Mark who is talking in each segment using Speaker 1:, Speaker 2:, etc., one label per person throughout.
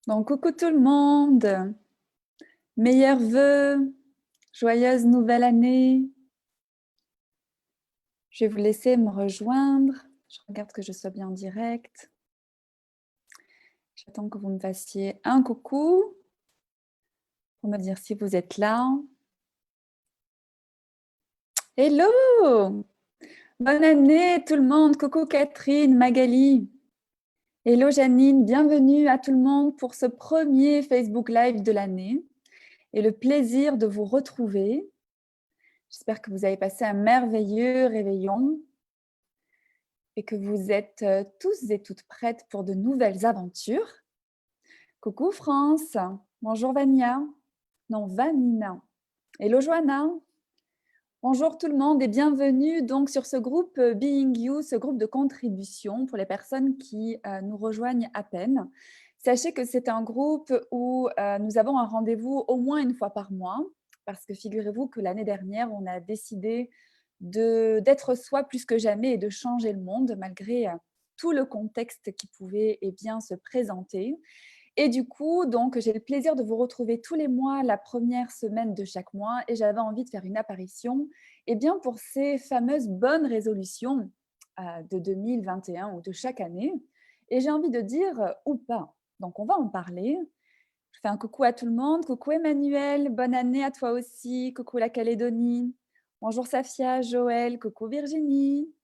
Speaker 1: Donc, coucou tout le monde, meilleurs vœux, joyeuse nouvelle année. Je vais vous laisser me rejoindre. Je regarde que je sois bien en direct. J'attends que vous me fassiez un coucou pour me dire si vous êtes là. Hello! Bonne année tout le monde. Coucou Catherine, Magali. Hello Janine, bienvenue à tout le monde pour ce premier Facebook Live de l'année et le plaisir de vous retrouver. J'espère que vous avez passé un merveilleux réveillon et que vous êtes tous et toutes prêtes pour de nouvelles aventures. Coucou France, bonjour Vania, non Vanina, hello Joanna, bonjour tout le monde et bienvenue donc sur ce groupe Being You, ce groupe de contribution pour les personnes qui nous rejoignent à peine. Sachez que c'est un groupe où nous avons un rendez-vous au moins une fois par mois parce que figurez-vous que l'année dernière, on a décidé d'être soi plus que jamais et de changer le monde malgré tout le contexte qui pouvait bien se présenter. Et du coup, donc, j'ai le plaisir de vous retrouver tous les mois, la première semaine de chaque mois, et j'avais envie de faire une apparition bien, pour ces fameuses bonnes résolutions de 2021 ou de chaque année. Et j'ai envie de dire ou pas. Donc, on va en parler. Je fais un coucou à tout le monde. Coucou Emmanuel, bonne année à toi aussi. Coucou la Calédonie. Bonjour Safia, Joël, coucou Virginie.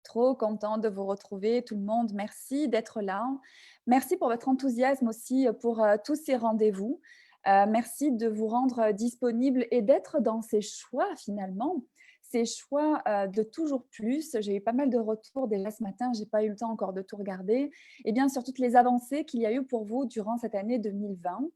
Speaker 1: Trop contente de vous retrouver tout le monde. Merci d'être là. Merci pour votre enthousiasme aussi pour tous ces rendez-vous. Merci de vous rendre disponible et d'être dans ces choix finalement. Ces choix de toujours plus. J'ai eu pas mal de retours déjà ce matin. Je n'ai pas eu le temps encore de tout regarder. Et bien sur toutes les avancées qu'il y a eu pour vous durant cette année 2020.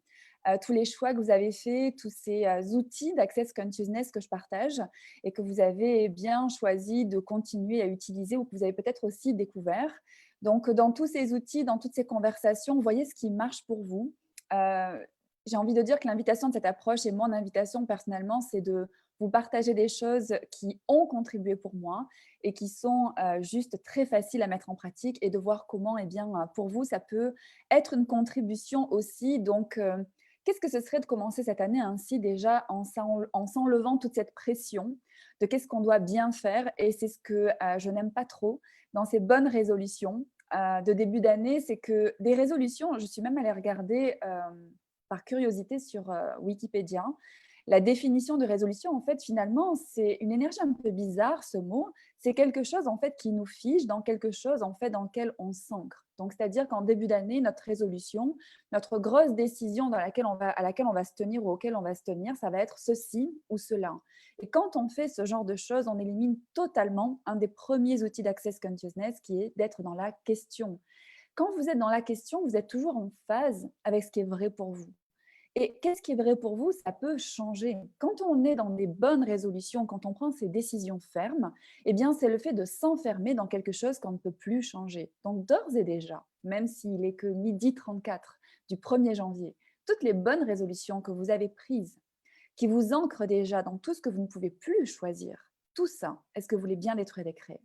Speaker 1: Tous les choix que vous avez faits, tous ces outils d'Access Consciousness que je partage et que vous avez bien choisi de continuer à utiliser ou que vous avez peut-être aussi découvert. Donc, dans tous ces outils, dans toutes ces conversations, voyez ce qui marche pour vous. J'ai envie de dire que l'invitation de cette approche et mon invitation personnellement, c'est de vous partager des choses qui ont contribué pour moi et qui sont juste très faciles à mettre en pratique et de voir comment, bien, pour vous, ça peut être une contribution aussi. Donc, qu'est-ce que ce serait de commencer cette année ainsi déjà en s'enlevant toute cette pression de qu'est-ce qu'on doit bien faire et c'est ce que je n'aime pas trop dans ces bonnes résolutions de début d'année, c'est que des résolutions, je suis même allée regarder par curiosité sur Wikipédia, la définition de résolution, en fait, finalement, c'est une énergie un peu bizarre, ce mot. C'est quelque chose, en fait, qui nous fige dans quelque chose, en fait, dans lequel on s'ancre. Donc, c'est-à-dire qu'en début d'année, notre résolution, notre grosse décision à laquelle on va se tenir ou auquel on va se tenir, ça va être ceci ou cela. Et quand on fait ce genre de choses, on élimine totalement un des premiers outils d'Access Consciousness qui est d'être dans la question. Quand vous êtes dans la question, vous êtes toujours en phase avec ce qui est vrai pour vous. Et qu'est-ce qui est vrai pour vous? Ça peut changer. Quand on est dans des bonnes résolutions, quand on prend ces décisions fermes, bien, c'est le fait de s'enfermer dans quelque chose qu'on ne peut plus changer. Donc, d'ores et déjà, même s'il est que 12h34 du 1er janvier, toutes les bonnes résolutions que vous avez prises, qui vous ancrent déjà dans tout ce que vous ne pouvez plus choisir, tout ça, est-ce que vous voulez bien détruire et créer?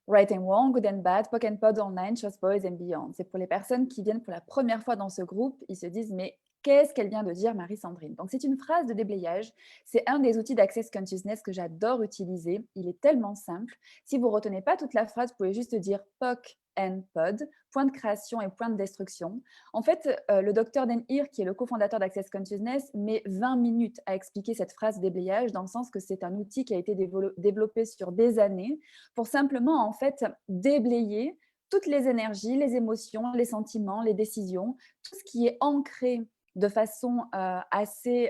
Speaker 1: Right and Wrong, Good and Bad, Poke and Pod Online, Shows Boys and Beyond. C'est pour les personnes qui viennent pour la première fois dans ce groupe, ils se disent mais qu'est-ce qu'elle vient de dire Marie-Sandrine? Donc c'est une phrase de déblayage, c'est un des outils d'Access Consciousness que j'adore utiliser, il est tellement simple. Si vous ne retenez pas toute la phrase, vous pouvez juste dire Poke and Pod, point de création et point de destruction. En fait, le docteur Dan Heer, qui est le cofondateur d'Access Consciousness, met 20 minutes à expliquer cette phrase déblayage dans le sens que c'est un outil qui a été développé sur des années pour simplement en fait déblayer toutes les énergies, les émotions, les sentiments, les décisions, tout ce qui est ancré de façon assez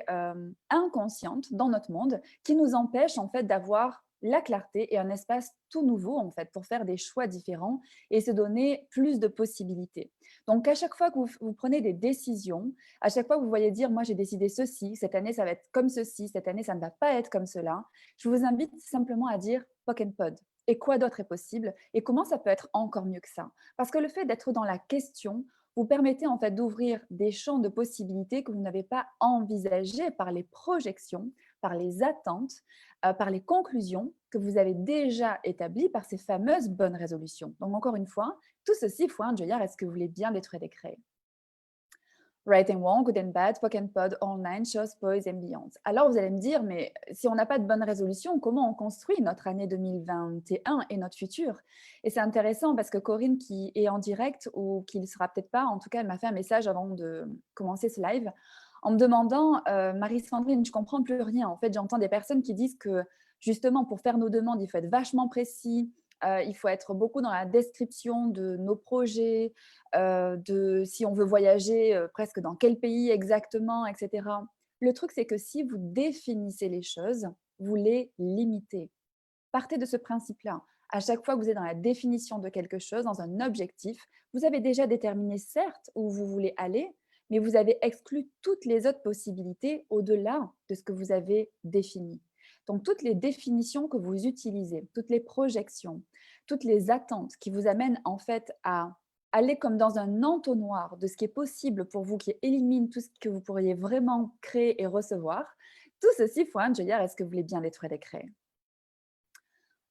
Speaker 1: inconsciente dans notre monde, qui nous empêche en fait d'avoir la clarté et un espace tout nouveau en fait pour faire des choix différents et se donner plus de possibilités. Donc à chaque fois que vous prenez des décisions, à chaque fois que vous voyez dire moi j'ai décidé ceci, cette année ça va être comme ceci, cette année ça ne va pas être comme cela, je vous invite simplement à dire poke and pod. Et quoi d'autre est possible? Et comment ça peut être encore mieux que ça? Parce que le fait d'être dans la question vous permettez en fait d'ouvrir des champs de possibilités que vous n'avez pas envisagés par les projections, par les attentes, par les conclusions que vous avez déjà établies par ces fameuses bonnes résolutions. Donc encore une fois, tout ceci, Fouin Joyard, est-ce que vous voulez bien détruire et créer? Right and Wrong, Good and Bad, Poke and Pod, Online, Shows, Boys and Beyond. Alors, vous allez me dire, mais si on n'a pas de bonne résolution, comment on construit notre année 2021 et notre futur? Et c'est intéressant parce que Corinne, qui est en direct ou qui ne le sera peut-être pas, en tout cas, elle m'a fait un message avant de commencer ce live en me demandant, Marie-Sandrine, je comprends plus rien. En fait, j'entends des personnes qui disent que justement, pour faire nos demandes, il faut être vachement précis, il faut être beaucoup dans la description de nos projets, de si on veut voyager, presque dans quel pays exactement, et cetera. Le truc, c'est que si vous définissez les choses, vous les limitez. Partez de ce principe-là. À chaque fois que vous êtes dans la définition de quelque chose, dans un objectif, vous avez déjà déterminé certes où vous voulez aller, mais vous avez exclu toutes les autres possibilités au-delà de ce que vous avez défini. Donc, toutes les définitions que vous utilisez, toutes les projections, toutes les attentes qui vous amènent en fait à aller comme dans un entonnoir de ce qui est possible pour vous, qui élimine tout ce que vous pourriez vraiment créer et recevoir, tout ceci, Fouane, je veux dire, est-ce que vous voulez bien l'être et créer?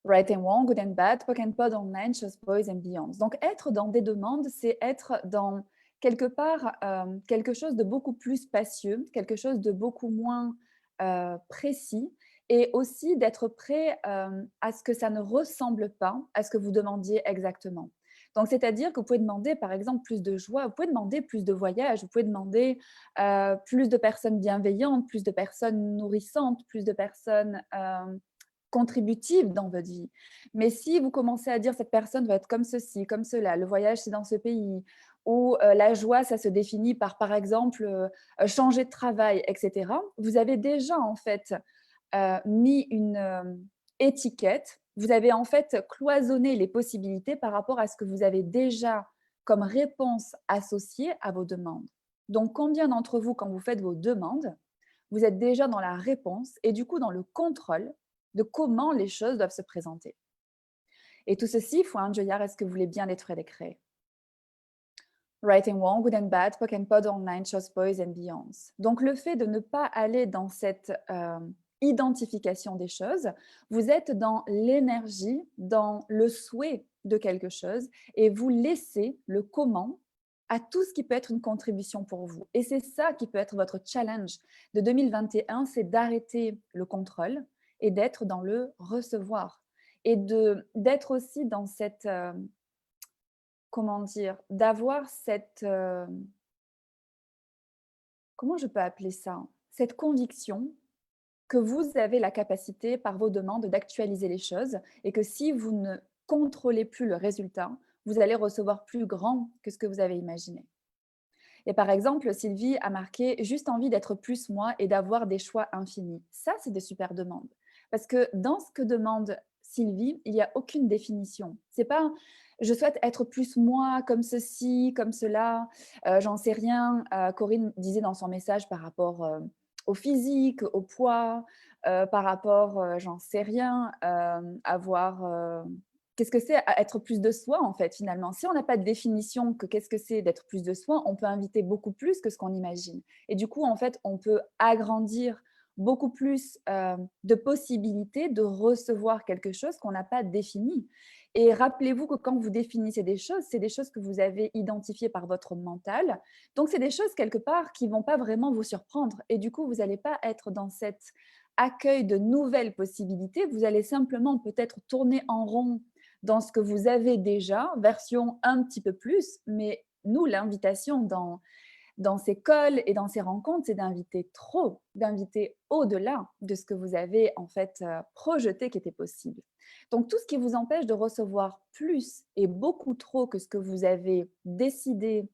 Speaker 1: Right and Wrong, Good and Bad, Poke and Pod, Online, Shows, Boys and Beyond. Donc, être dans des demandes, c'est être dans quelque part quelque chose de beaucoup plus spacieux, quelque chose de beaucoup moins précis et aussi d'être prêt à ce que ça ne ressemble pas à ce que vous demandiez exactement. Donc, c'est-à-dire que vous pouvez demander, par exemple, plus de joie, vous pouvez demander plus de voyages, vous pouvez demander plus de personnes bienveillantes, plus de personnes nourrissantes, plus de personnes contributive dans votre vie. Mais si vous commencez à dire cette personne va être comme ceci, comme cela, le voyage c'est dans ce pays, ou la joie ça se définit par exemple changer de travail, etc. Vous avez déjà en fait mis une étiquette, vous avez en fait cloisonné les possibilités par rapport à ce que vous avez déjà comme réponse associée à vos demandes. Donc combien d'entre vous, quand vous faites vos demandes, vous êtes déjà dans la réponse et du coup dans le contrôle de comment les choses doivent se présenter. Et tout ceci, Fouane Joyard, est-ce que vous voulez bien l'être et les créer? Right and Wrong, Good and Bad, Poke and Pod, Online, Shows, Boys and Beyonds. Donc le fait de ne pas aller dans cette identification des choses, vous êtes dans l'énergie, dans le souhait de quelque chose et vous laissez le comment à tout ce qui peut être une contribution pour vous. Et c'est ça qui peut être votre challenge de 2021, c'est d'arrêter le contrôle et d'être dans le recevoir. Et d'être aussi dans cette, comment dire, d'avoir cette, comment je peux appeler ça? Cette conviction que vous avez la capacité, par vos demandes, d'actualiser les choses et que si vous ne contrôlez plus le résultat, vous allez recevoir plus grand que ce que vous avez imaginé. Et par exemple, Sylvie a marqué juste envie d'être plus moi et d'avoir des choix infinis. Ça, c'est des super demandes. Parce que dans ce que demande Sylvie, il n'y a aucune définition. C'est pas je souhaite être plus moi, comme ceci, comme cela, j'en sais rien. Corinne disait dans son message par rapport au physique, au poids, par rapport, j'en sais rien, avoir qu'est-ce que c'est être plus de soi, en fait, finalement? Si on n'a pas de définition que qu'est-ce que c'est d'être plus de soi, on peut inviter beaucoup plus que ce qu'on imagine. Et du coup, en fait, on peut agrandir beaucoup plus de possibilités de recevoir quelque chose qu'on n'a pas défini. Et rappelez-vous que quand vous définissez des choses, c'est des choses que vous avez identifiées par votre mental. Donc, c'est des choses quelque part qui ne vont pas vraiment vous surprendre. Et du coup, vous n'allez pas être dans cet accueil de nouvelles possibilités. Vous allez simplement peut-être tourner en rond dans ce que vous avez déjà, version un petit peu plus, mais nous, l'invitation dans ces calls et dans ces rencontres, c'est d'inviter trop, d'inviter au-delà de ce que vous avez en fait projeté qui était possible. Donc tout ce qui vous empêche de recevoir plus et beaucoup trop que ce que vous avez décidé,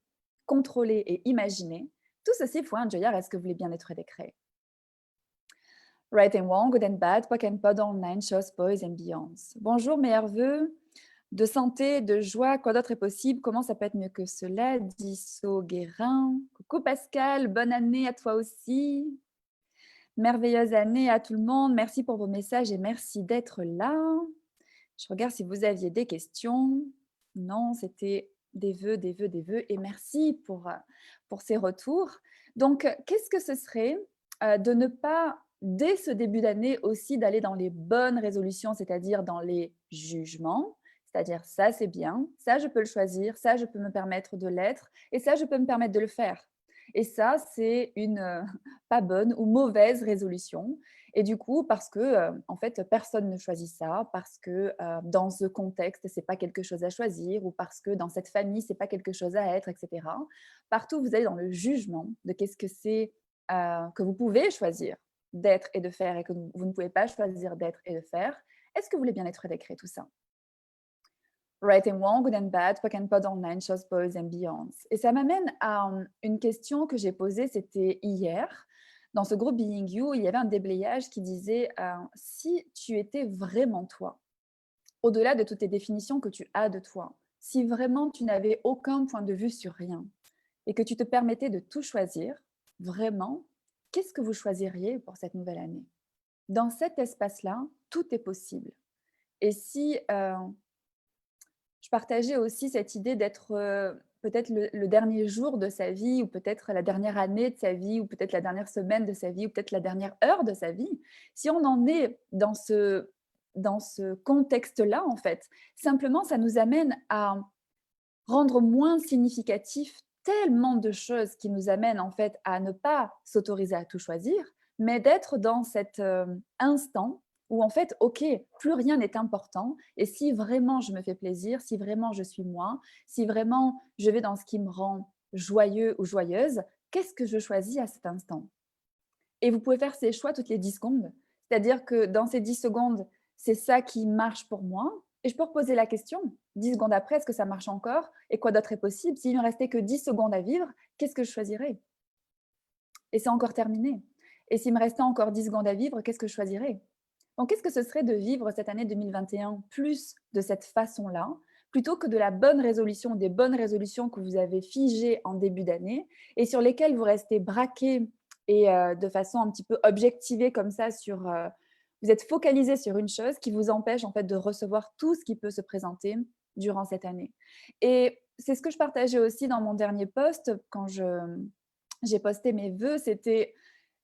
Speaker 1: contrôlé et imaginé, tout ceci, il faut un joyard, est-ce que vous voulez bien être décret? Right and Wrong, Good and Bad, Poke and Pod, Online, Shows, Boys and Beyonds. Bonjour, meilleurs vœux de santé, de joie, quoi d'autre est possible? Comment ça peut être mieux que cela? Disso Guérin. Coucou Pascal, bonne année à toi aussi. Merveilleuse année à tout le monde. Merci pour vos messages et merci d'être là. Je regarde si vous aviez des questions. Non, c'était des vœux, des vœux, des vœux. Et merci pour ces retours. Donc, qu'est-ce que ce serait de ne pas, dès ce début d'année aussi, d'aller dans les bonnes résolutions, c'est-à-dire dans les jugements, c'est-à-dire ça c'est bien, ça je peux le choisir, ça je peux me permettre de l'être et ça je peux me permettre de le faire. Et ça, c'est une pas bonne ou mauvaise résolution. Et du coup, parce que, en fait, personne ne choisit ça, parce que, dans ce contexte, c'est pas quelque chose à choisir ou parce que dans cette famille, c'est pas quelque chose à être et cetera. Partout, vous allez dans le jugement de qu'est-ce que c'est, que vous pouvez choisir d'être et de faire et que vous ne pouvez pas choisir d'être et de faire. Est-ce que vous voulez bien être décret tout ça? Right and wrong, good and bad, pock and pod online, shows, boys and beyonds. Et ça m'amène à une question que j'ai posée, c'était hier. Dans ce groupe Being You, il y avait un déblayage qui disait si tu étais vraiment toi, au-delà de toutes les définitions que tu as de toi, si vraiment tu n'avais aucun point de vue sur rien et que tu te permettais de tout choisir, vraiment, qu'est-ce que vous choisiriez pour cette nouvelle année? Dans cet espace-là, tout est possible. Et si je partageais aussi cette idée d'être, peut-être le dernier jour de sa vie ou peut-être la dernière année de sa vie ou peut-être la dernière semaine de sa vie ou peut-être la dernière heure de sa vie. Si on en est dans ce contexte-là, en fait, simplement, ça nous amène à rendre moins significatif tellement de choses qui nous amènent, en fait, à ne pas s'autoriser à tout choisir, mais d'être dans cet, instant où, en fait, OK, plus rien n'est important et si vraiment je me fais plaisir, si vraiment je suis moi, si vraiment je vais dans ce qui me rend joyeux ou joyeuse, qu'est-ce que je choisis à cet instant? Et vous pouvez faire ces choix toutes les 10 secondes. C'est-à-dire que dans ces 10 secondes, c'est ça qui marche pour moi. Et je peux reposer la question, 10 secondes après, est-ce que ça marche encore? Et quoi d'autre est possible? S'il ne me restait que 10 secondes à vivre, qu'est-ce que je choisirais? Et c'est encore terminé. Et s'il me restait encore 10 secondes à vivre, qu'est-ce que je choisirais? Donc, qu'est-ce que ce serait de vivre cette année 2021 plus de cette façon-là, plutôt que de la bonne résolution, des bonnes résolutions que vous avez figées en début d'année et sur lesquelles vous restez braqué et de façon un petit peu objectivée comme ça sur… vous êtes focalisé sur une chose qui vous empêche en fait de recevoir tout ce qui peut se présenter durant cette année. Et c'est ce que je partageais aussi dans mon dernier post quand j'ai posté mes vœux, c'était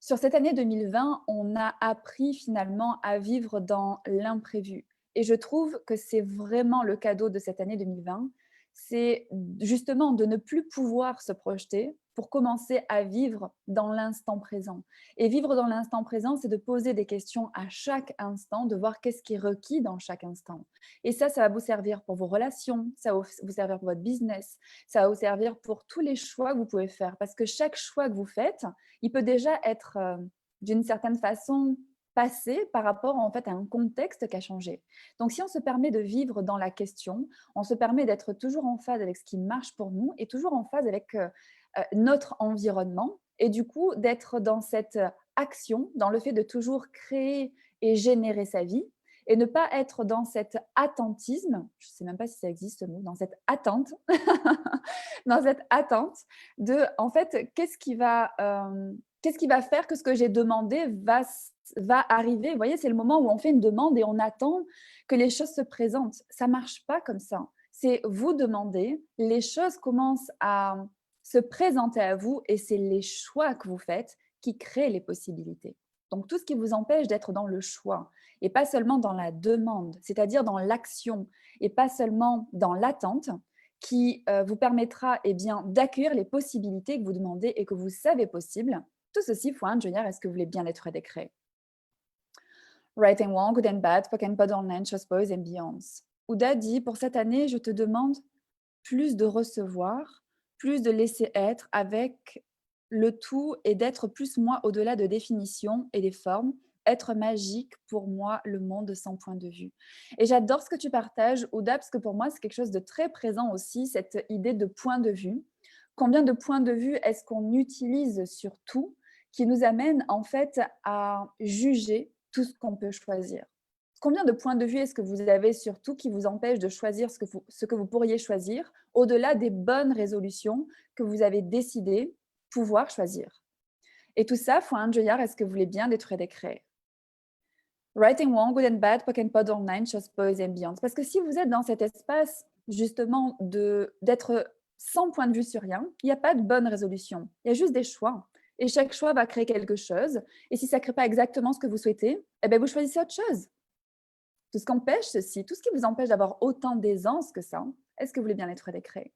Speaker 1: sur cette année 2020, on a appris finalement à vivre dans l'imprévu. Et je trouve que c'est vraiment le cadeau de cette année 2020, c'est justement de ne plus pouvoir se projeter pour commencer à vivre dans l'instant présent. Et vivre dans l'instant présent, c'est de poser des questions à chaque instant, de voir qu'est-ce qui est requis dans chaque instant. Et ça va vous servir pour vos relations, ça va vous servir pour votre business, ça va vous servir pour tous les choix que vous pouvez faire. Parce que chaque choix que vous faites, il peut déjà être d'une certaine façon passé par rapport en fait à un contexte qui a changé. Donc si on se permet de vivre dans la question, on se permet d'être toujours en phase avec ce qui marche pour nous et toujours en phase avec notre environnement et du coup d'être dans cette action, dans le fait de toujours créer et générer sa vie et ne pas être dans cet attentisme, je ne sais même pas si ça existe ce mot, dans cette attente, dans cette attente de, en fait, qu'est-ce qui va faire que ce que j'ai demandé va arriver. Vous voyez, c'est le moment où on fait une demande et on attend que les choses se présentent. Ça ne marche pas comme ça. C'est vous demander, les choses commencent à se présenter à vous et c'est les choix que vous faites qui créent les possibilités. Donc, tout ce qui vous empêche d'être dans le choix et pas seulement dans la demande, c'est-à-dire dans l'action et pas seulement dans l'attente, qui vous permettra bien, d'accueillir les possibilités que vous demandez et que vous savez possibles. Tout ceci, Fouane, Junior, est-ce que vous voulez bien être décret? Right and wrong, good and bad, pock and pod online, shows, boys and beyonds. Ouda dit, pour cette année, je te demande plus de recevoir, plus de laisser être avec le tout et d'être plus moi au-delà de définitions et des formes, être magique pour moi, le monde sans point de vue. Et j'adore ce que tu partages, Ouda, parce que pour moi, c'est quelque chose de très présent aussi, cette idée de point de vue. Combien de points de vue est-ce qu'on utilise sur tout qui nous amène en fait à juger tout ce qu'on peut choisir? Combien de points de vue est-ce que vous avez sur tout qui vous empêche de choisir ce que vous pourriez choisir, au-delà des bonnes résolutions que vous avez décidé pouvoir choisir? Et tout ça, Fouane Joyard, est-ce que vous voulez bien d'être décret? Right and wrong, good and bad, pock and pod online, shows, boys and beyond. Parce que si vous êtes dans cet espace, justement, d'être sans point de vue sur rien, il n'y a pas de bonne résolution. Il y a juste des choix. Et chaque choix va créer quelque chose. Et si ça ne crée pas exactement ce que vous souhaitez, eh bien, vous choisissez autre chose. Tout ce qu'empêche ceci, tout ce qui vous empêche d'avoir autant d'aisance que ça, est-ce que vous voulez bien être décret?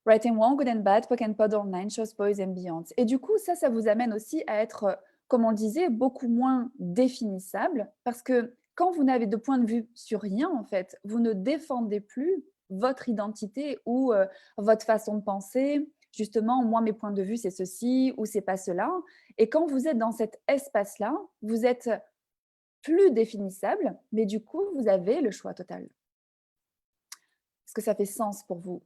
Speaker 1: Right and wrong, good and bad, POC and POD online, shows, boys and beyond. Et du coup, ça vous amène aussi à être, comme on le disait, beaucoup moins définissable parce que quand vous n'avez de point de vue sur rien, en fait, vous ne défendez plus votre identité ou votre façon de penser. Justement, moi, mes points de vue, c'est ceci ou c'est pas cela. Et quand vous êtes dans cet espace-là, vous êtes plus définissable, mais du coup, vous avez le choix total. Est-ce que ça fait sens pour vous?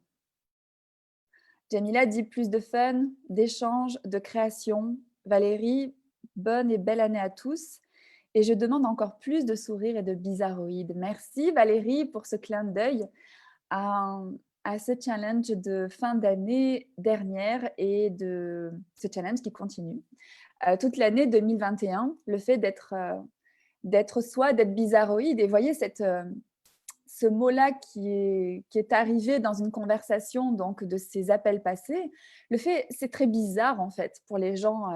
Speaker 1: Jamila dit plus de fun, d'échanges, de création. Valérie, bonne et belle année à tous. Et je demande encore plus de sourires et de bizarroïdes. Merci Valérie pour ce clin d'œil à, à ce challenge de fin d'année dernière et de ce challenge qui continue. Toute l'année 2021, le fait d'être soi, d'être bizarroïde. Et voyez ce mot-là qui est arrivé dans une conversation donc de ces appels passés, le fait, c'est très bizarre en fait pour les gens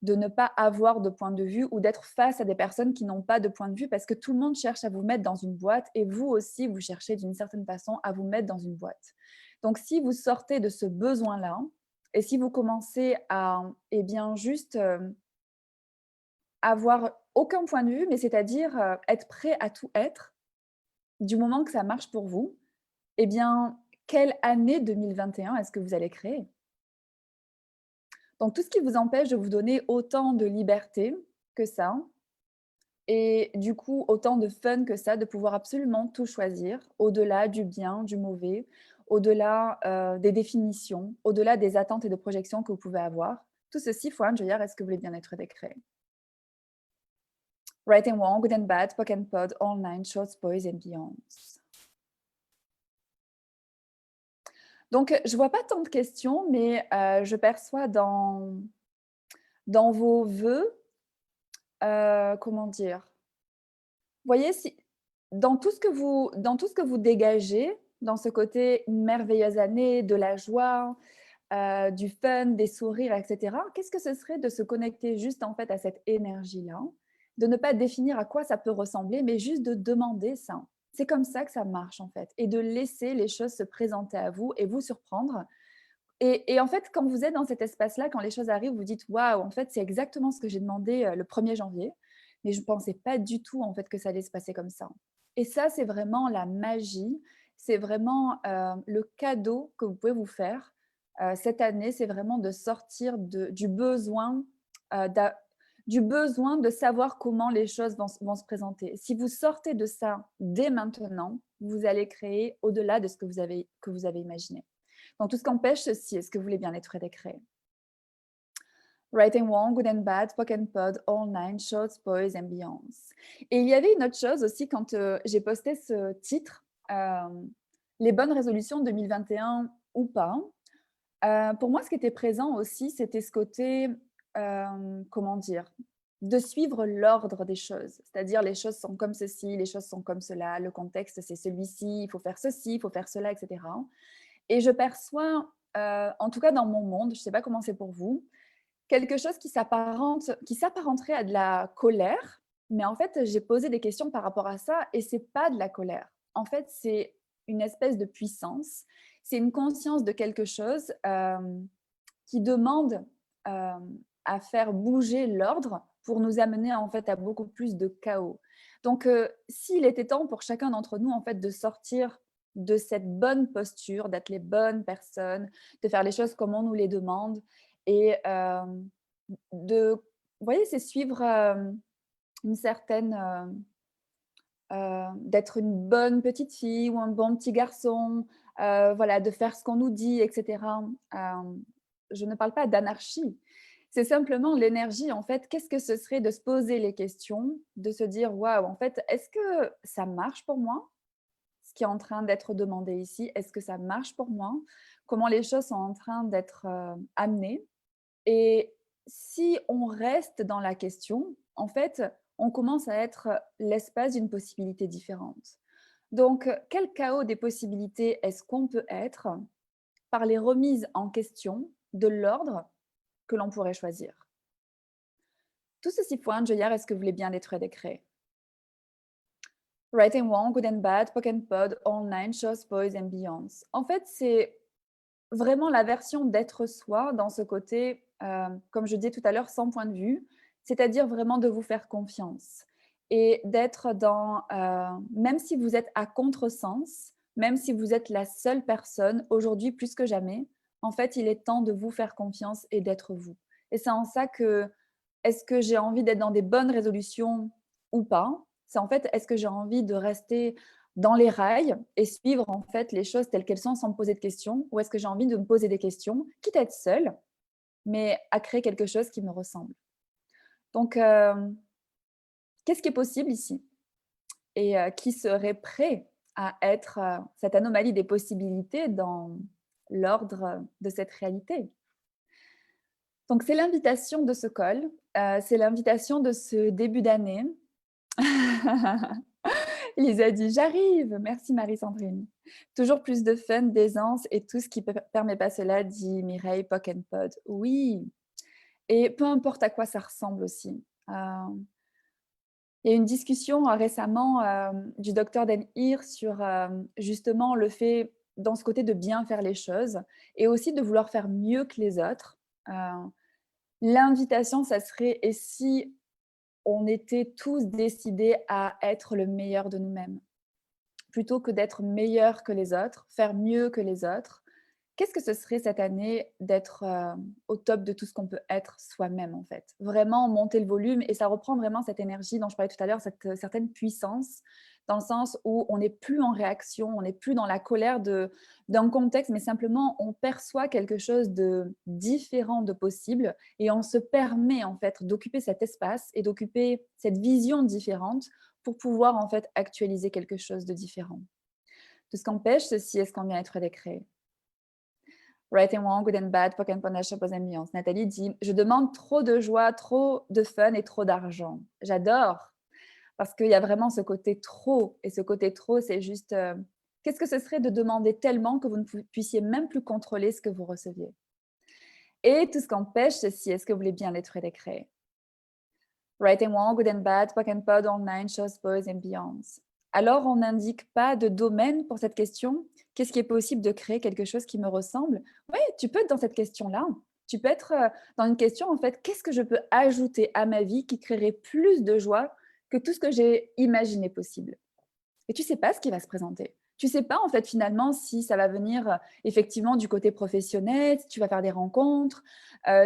Speaker 1: de ne pas avoir de point de vue ou d'être face à des personnes qui n'ont pas de point de vue parce que tout le monde cherche à vous mettre dans une boîte et vous aussi, vous cherchez d'une certaine façon à vous mettre dans une boîte. Donc, si vous sortez de ce besoin-là et si vous commencez à, eh bien, juste avoir aucun point de vue, mais c'est-à-dire être prêt à tout être, du moment que ça marche pour vous, eh bien, quelle année 2021 est-ce que vous allez créer? Donc, tout ce qui vous empêche de vous donner autant de liberté que ça et du coup, autant de fun que ça, de pouvoir absolument tout choisir, au-delà du bien, du mauvais, au-delà, des définitions, au-delà des attentes et de projections que vous pouvez avoir. Tout ceci, Fouane, je veux dire, est-ce que vous voulez bien être décret? Right and wrong, good and bad, POC and POD, online, shorts, boys and beyonds. Donc, je ne vois pas tant de questions, mais je perçois dans vos vœux, comment dire? Vous voyez, si dans tout ce que vous dégagez, dans ce côté une merveilleuse année, de la joie, du fun, des sourires et cetera, qu'est-ce que ce serait de se connecter juste, en fait, à cette énergie-là? De ne pas définir à quoi ça peut ressembler, mais juste de demander ça. C'est comme ça que ça marche, en fait et de laisser les choses se présenter à vous et vous surprendre. Et en fait, quand vous êtes dans cet espace-là, quand les choses arrivent, vous dites: «Waouh, en fait, c'est exactement ce que j'ai demandé, le 1er janvier, mais je ne pensais pas du tout, en fait, que ça allait se passer comme ça». Et ça, c'est vraiment la magie, c'est vraiment, le cadeau que vous pouvez vous faire, cette année, c'est vraiment de sortir d'a du besoin de savoir comment les choses vont se présenter. Si vous sortez de ça dès maintenant, vous allez créer au-delà de ce que vous avez imaginé. Donc, tout ce qu'empêche ceci, est-ce que vous voulez bien être décret? Right and wrong, good and bad, POC and POD, online, shorts, boys and beyonds. Et il y avait une autre chose aussi quand j'ai posté ce titre, les bonnes résolutions 2021 ou pas. Pour moi, ce qui était présent aussi, c'était ce côté, comment dire? De suivre l'ordre des choses. C'est-à-dire les choses sont comme ceci, les choses sont comme cela, le contexte c'est celui-ci, il faut faire ceci, il faut faire cela, et cetera. Et je perçois, en tout cas dans mon monde, je ne sais pas comment c'est pour vous, quelque chose qui s'apparenterait à de la colère, mais en fait, j'ai posé des questions par rapport à ça et c'est pas de la colère. En fait, c'est une espèce de puissance, c'est une conscience de quelque chose, qui demande, à faire bouger l'ordre pour nous amener, en fait, à beaucoup plus de chaos. Donc, s'il était temps pour chacun d'entre nous, en fait, de sortir de cette bonne posture, d'être les bonnes personnes, de faire les choses comme on nous les demande et de vous voyez, c'est suivre, une certaine, d'être une bonne petite fille ou un bon petit garçon, voilà, de faire ce qu'on nous dit et cetera. Je ne parle pas d'anarchie, c'est simplement l'énergie, en fait. Qu'est-ce que ce serait de se poser les questions, de se dire: «Waouh, en fait, est-ce que ça marche pour moi? Ce qui est en train d'être demandé ici, est-ce que ça marche pour moi? Comment les choses sont en train d'être, amenées?» Et si on reste dans la question, en fait, on commence à être l'espace d'une possibilité différente. Donc, quel chaos des possibilités est-ce qu'on peut être par les remises en question de l'ordre que l'on pourrait choisir? Tout ceci pointe, Joyard, est-ce que vous voulez bien être décret? Right and wrong, good and bad, POC and POD, online, shows, boys and beyonds. En fait, c'est vraiment la version d'être soi dans ce côté, comme je disais tout à l'heure, sans point de vue, c'est-à-dire vraiment de vous faire confiance et d'être dans, même si vous êtes à contresens, même si vous êtes la seule personne, aujourd'hui plus que jamais, en fait, il est temps de vous faire confiance et d'être vous. Et c'est en ça que, est-ce que j'ai envie d'être dans des bonnes résolutions ou pas? C'est en fait, est-ce que j'ai envie de rester dans les rails et suivre en fait les choses telles qu'elles sont sans me poser de questions? Ou est-ce que j'ai envie de me poser des questions, quitte à être seule, mais à créer quelque chose qui me ressemble? Donc, qu'est-ce qui est possible ici? Et qui serait prêt à être, cette anomalie des possibilités dans l'ordre de cette réalité? Donc c'est l'invitation de ce call, c'est l'invitation de ce début d'année. Lisa dit: «J'arrive!» Merci Marie-Sandrine. «Toujours plus de fun, d'aisance et tout ce qui permet pas cela», dit Mireille Pock and Pod. Oui, et peu importe à quoi ça ressemble aussi. Il y a eu une discussion, récemment, du docteur Dan Heer sur, justement le fait, dans ce côté de bien faire les choses et aussi de vouloir faire mieux que les autres. L'invitation, ça serait: «Et si on était tous décidés à être le meilleur de nous-mêmes?» Plutôt que d'être meilleur que les autres, faire mieux que les autres, qu'est-ce que ce serait cette année d'être, au top de tout ce qu'on peut être soi-même, en fait? Vraiment monter le volume et ça reprend vraiment cette énergie dont je parlais tout à l'heure, cette, certaine puissance, dans le sens où on n'est plus en réaction, on n'est plus dans la colère d'un contexte, mais simplement on perçoit quelque chose de différent de possible et on se permet, en fait, d'occuper cet espace et d'occuper cette vision différente pour pouvoir, en fait, actualiser quelque chose de différent. Tout ce qu'empêche, ceci est ce qu'on vient être décret. Right and wrong, good and bad, pock and panache, pose ambiance. Nathalie dit: «Je demande trop de joie, trop de fun et trop d'argent». J'adore, parce qu'il y a vraiment ce côté trop et ce côté trop, c'est juste, qu'est-ce que ce serait de demander tellement que vous ne puissiez même plus contrôler ce que vous receviez? Et tout ce qu'empêche ceci, est-ce que vous voulez bien l'être et décret? Right and wrong, good and bad, pock and pod, online, shows, boys and beyonds. Alors, on n'indique pas de domaine pour cette question. Qu'est-ce qui est possible de créer quelque chose qui me ressemble? Oui, tu peux être dans cette question-là. Tu peux être dans une question, en fait, qu'est-ce que je peux ajouter à ma vie qui créerait plus de joie que tout ce que j'ai imaginé possible? Et tu sais pas ce qui va se présenter. Tu sais pas, en fait, finalement, si ça va venir effectivement du côté professionnel, si tu vas faire des rencontres,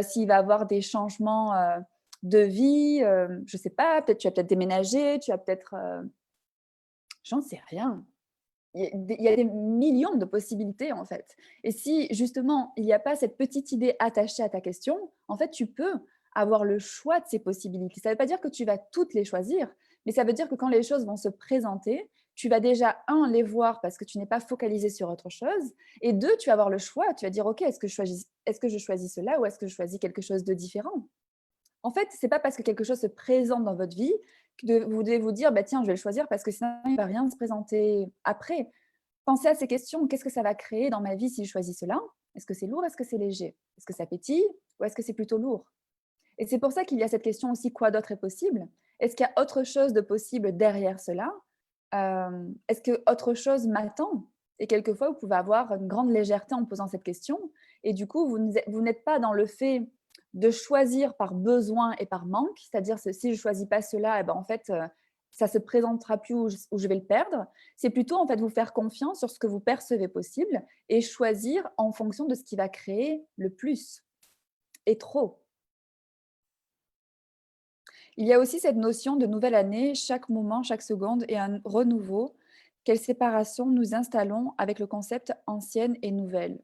Speaker 1: s'il va y avoir des changements de vie, je sais pas, peut-être tu vas peut-être déménager, tu vas peut-être, j'en sais rien. Il y a des millions de possibilités, en fait. Et si justement, il n'y a pas cette petite idée attachée à ta question, en fait, tu peux avoir le choix de ces possibilités. Ça ne veut pas dire que tu vas toutes les choisir, mais ça veut dire que quand les choses vont se présenter, tu vas déjà, un, les voir parce que tu n'es pas focalisé sur autre chose, et deux, tu vas avoir le choix. Tu vas dire, OK, est-ce que je choisis cela ou est-ce que je choisis quelque chose de différent? En fait, c'est pas parce que quelque chose se présente dans votre vie que vous devez vous dire: «Bah, tiens, je vais le choisir parce que sinon il va rien se présenter après». Pensez à ces questions. Qu'est-ce que ça va créer dans ma vie si je choisis cela? Est-ce que c'est lourd? Est-ce que c'est léger? Est-ce que ça pétille? Ou est-ce que c'est plutôt lourd? Et c'est pour ça qu'il y a cette question aussi: quoi d'autre est possible? Est-ce qu'il y a autre chose de possible derrière cela? Est-ce que autre chose m'attend? Et quelquefois, vous pouvez avoir une grande légèreté en posant cette question et du coup, vous n'êtes pas dans le fait de choisir par besoin et par manque, c'est-à-dire si je choisis pas cela et ben, en fait, ça se présentera plus ou je vais le perdre. C'est plutôt, en fait, vous faire confiance sur ce que vous percevez possible et choisir en fonction de ce qui va créer le plus et trop. Il y a aussi cette notion de nouvelle année, chaque moment, chaque seconde est un renouveau. Quelle séparation nous installons avec le concept ancienne et nouvelle?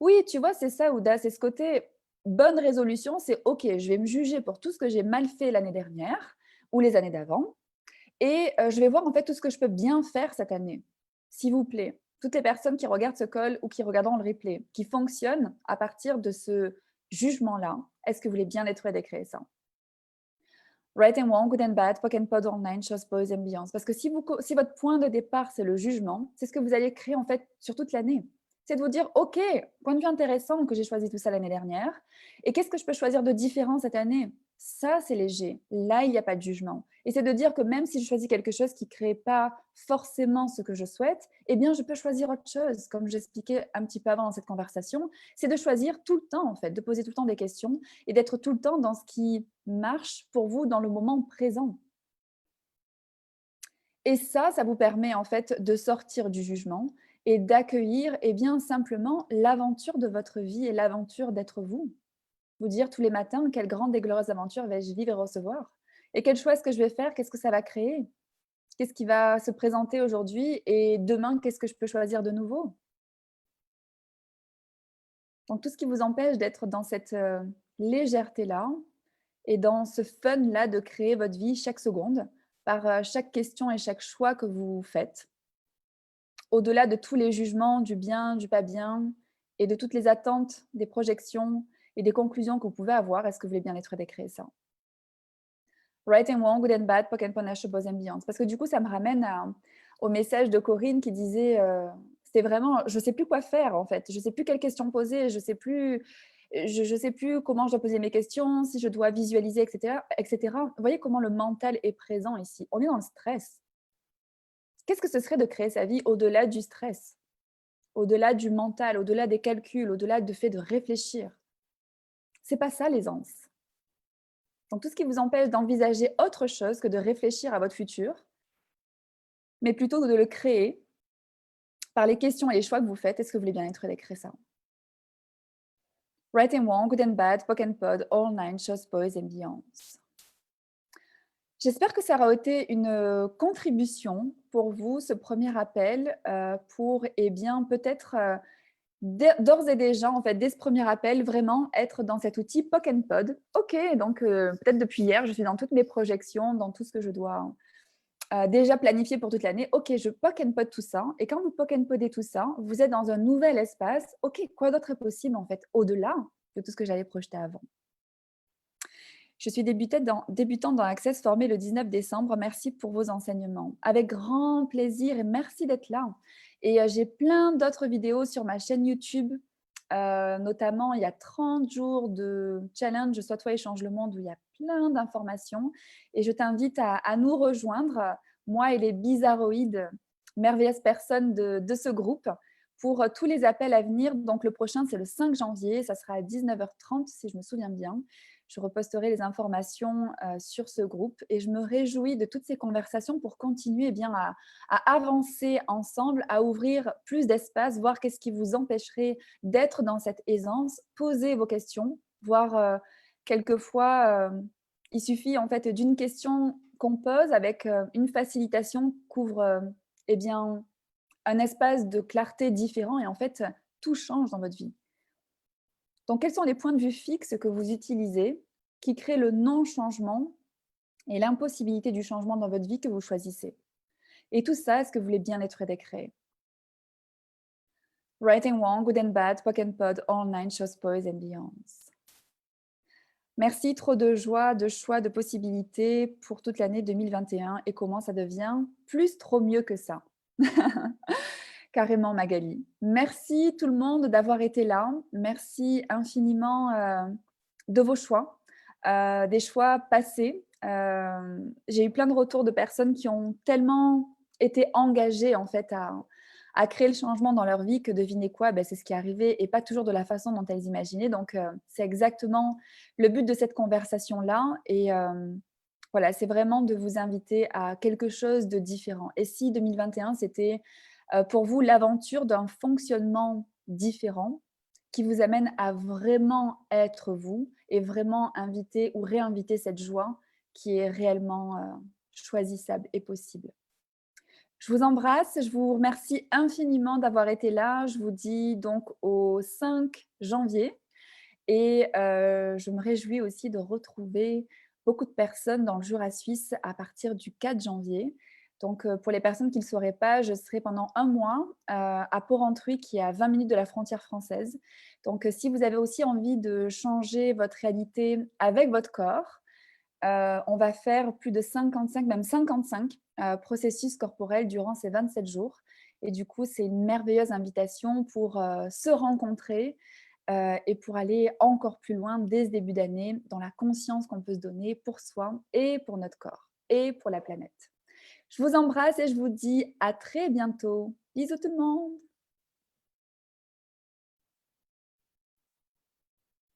Speaker 1: Oui, tu vois, c'est ça, Ouda, c'est ce côté bonne résolution, c'est OK, je vais me juger pour tout ce que j'ai mal fait l'année dernière ou les années d'avant et je vais voir en fait tout ce que je peux bien faire cette année. S'il vous plaît, toutes les personnes qui regardent ce call ou qui regarderont le replay, qui fonctionnent à partir de ce jugement-là, est-ce que vous voulez bien être et décréer ça? Right and wrong, good and bad, pock and pod online, shows, boys and beyonds. Parce que si votre point de départ, c'est le jugement, c'est ce que vous allez créer en fait sur toute l'année. c'est de vous dire, OK, point de vue intéressant que j'ai choisi tout ça l'année dernière. Et qu'est-ce que je peux choisir de différent cette année? Ça, c'est léger. Là, il n'y a pas de jugement. Et c'est de dire que même si je choisis quelque chose qui ne crée pas forcément ce que je souhaite, eh bien, je peux choisir autre chose. Comme j'expliquais un petit peu avant dans cette conversation, c'est de choisir tout le temps, en fait, de poser tout le temps des questions et d'être tout le temps dans ce qui marche pour vous dans le moment présent. Et ça vous permet en fait de sortir du jugement et d'accueillir, eh bien, simplement l'aventure de votre vie et l'aventure d'être vous. Vous dire tous les matins: «Quelle grande et glorieuse aventure vais-je vivre et recevoir? Et quel choix est-ce que je vais faire? Qu'est-ce que ça va créer? Qu'est-ce qui va se présenter aujourd'hui et demain, qu'est-ce que je peux choisir de nouveau?» Donc tout ce qui vous empêche d'être dans cette, légèreté-là et dans ce fun-là de créer votre vie chaque seconde par, chaque question et chaque choix que vous faites. Au-delà de tous les jugements du bien, du pas bien et de toutes les attentes, des projections et des conclusions que vous pouvez avoir, est-ce que vous voulez bien être décréer ça? Right and wrong, good and bad, poke and panache, boys and beyond. Parce que du coup, ça me ramène au message de Corinne qui disait, c'était vraiment, je sais plus quoi faire en fait, je sais plus quelles questions poser, je sais plus, je sais plus comment je dois poser mes questions, si je dois visualiser, etc., etc. Vous voyez comment le mental est présent ici. On est dans le stress. Qu'est-ce que ce serait de créer sa vie au-delà du stress? Au-delà du mental, au-delà des calculs, au-delà du fait de réfléchir. C'est pas ça l'aisance. Donc tout ce qui vous empêche d'envisager autre chose que de réfléchir à votre futur, mais plutôt de le créer par les questions et les choix que vous faites, est-ce que vous voulez bien être d'écrire ça? Right and wrong, good and bad, poke and pod, all nine, shows, boys and beyonds. J'espère que ça aura été une contribution pour vous, ce premier appel, pour, eh bien, peut-être, d'ores et déjà, en fait, dès ce premier appel, vraiment être dans cet outil Poke and Pod. OK, donc peut-être depuis hier, je suis dans toutes mes projections, dans tout ce que je dois, déjà planifier pour toute l'année. OK, je Poke and Pod tout ça et quand vous Poke and Podez tout ça, vous êtes dans un nouvel espace. OK, quoi d'autre est possible, en fait, au-delà de tout ce que j'avais projeté avant? Je suis débutante dans Access, formée le 19 décembre. Merci pour vos enseignements. Avec grand plaisir et merci d'être là. Et j'ai plein d'autres vidéos sur ma chaîne YouTube, notamment il y a 30 jours de challenge «Sois toi et change le monde» où il y a plein d'informations et je t'invite à nous rejoindre, moi et les bizarroïdes, merveilleuses personnes de ce groupe pour, tous les appels à venir. Donc le prochain, c'est le 5 janvier, ça sera à 19h30 si je me souviens bien. Je reposterai les informations, sur ce groupe et je me réjouis de toutes ces conversations pour continuer, eh bien, à avancer ensemble, à ouvrir plus d'espace, voir qu'est-ce qui vous empêcherait d'être dans cette aisance. Posez vos questions, voir, quelquefois, il suffit en fait d'une question qu'on pose avec, une facilitation couvre, eh bien, un espace de clarté différent et en fait, tout change dans votre vie. Donc, quels sont les points de vue fixes que vous utilisez qui créent le non-changement et l'impossibilité du changement dans votre vie que vous choisissez? Et tout ça, est-ce que vous voulez bien être décréé? Right and wrong, good and bad, poke and pod, all nine, shows, boys and beyonds. Merci, trop de joie, de choix, de possibilités pour toute l'année 2021 et comment ça devient plus trop mieux que ça. Carrément, Magali. Merci tout le monde d'avoir été là. Merci infiniment de vos choix, des choix passés. J'ai eu plein de retours de personnes qui ont tellement été engagées en fait à créer le changement dans leur vie que devinez quoi, ben, c'est ce qui est arrivé et pas toujours de la façon dont elles imaginaient. Donc, c'est exactement le but de cette conversation-là. Et voilà, c'est vraiment de vous inviter à quelque chose de différent. Et si 2021, c'était pour vous l'aventure d'un fonctionnement différent qui vous amène à vraiment être vous et vraiment inviter ou réinviter cette joie qui est réellement choisissable et possible. Je vous embrasse, je vous remercie infiniment d'avoir été là. Je vous dis donc au 5 janvier et je me réjouis aussi de retrouver beaucoup de personnes dans le Jura suisse à partir du 4 janvier. Donc pour les personnes qui ne le sauraient pas, je serai pendant un mois, à Porrentruy qui est à 20 minutes de la frontière française. Donc si vous avez aussi envie de changer votre réalité avec votre corps, on va faire plus de 55, même 55, processus corporels durant ces 27 jours Et du coup, c'est une merveilleuse invitation pour se rencontrer et pour aller encore plus loin dès ce début d'année dans la conscience qu'on peut se donner pour soi et pour notre corps et pour la planète. Je vous embrasse et je vous dis à très bientôt. Bisous tout le monde.